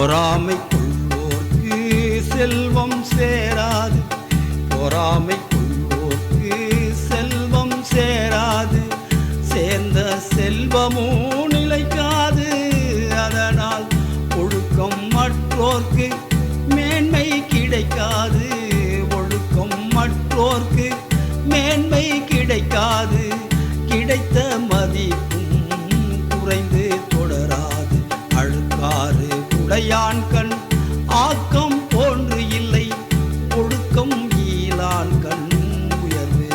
பொறாமை கொள்வோர்க்கு செல்வம் சேராது, பொறாமை கொள்வோர்க்கு செல்வம் சேராது, சேர்ந்த செல்வமும் நிலைக்காது. அதனால் ஒழுக்கம் மற்றோர்க்கு மேன்மை கிடைக்காது, ஒழுக்கம் மற்றோர்க்கு மேன்மை கிடைக்காது. கிடைத்த மதிப்பும் குறைந்து தொடராது, அழுக்காறு உடையான் கண் ஆக்கம் போன்று இல்லை, ஒழுக்கம் ஈலான் கண் உயர்வு.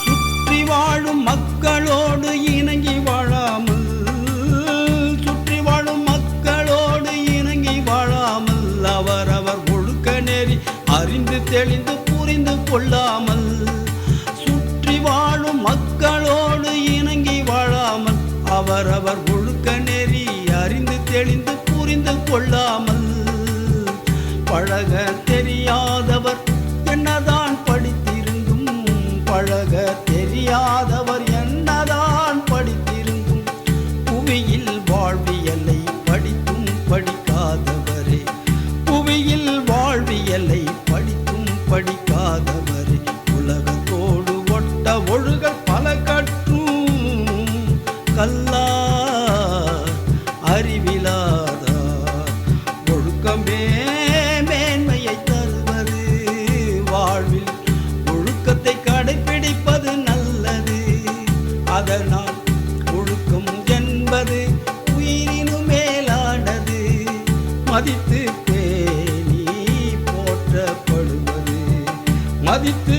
சுற்றி வாழும் மக்களோடு இணங்கி வாழாமல், சுற்றி வாழும் மக்களோடு இணங்கி வாழாமல், அவரவர் ஒழுக்க நெறி அறிந்து தெளிந்து புரிந்து கொள்ளாமல், சுற்றி வாழும் மக்களோடு இணங்கி வாழாமல், அவரவர் ஒழுக்க நெறி அறிந்து தெளிந்து புரிந்து கொள்ளாமல், பழக தெரியாதவர் என்னதான் படித்திருந்தும், பழக தெரியாதவர் என்னதான் படித்திருந்தும், புவியில் வாழ்வியலை படித்தும் படிக்காதவரே, புவியில் வாழ்வியலை படித்தும் படிக்காதவரே, உலகத்தோடு ஒட்ட ஒழுகல் பல கற்றும் கல்லார் அறிவிலாதார், ஒழுக்கமே மேன்மையை தருவது, வாழ்வில் ஒழுக்கத்தை கடைபிடிப்பது நல்லது. அதனால் ஒழுக்கம் என்பது உயிரினும் மேலானது, மதித்து பேணி போற்றப்படுவது, மதித்து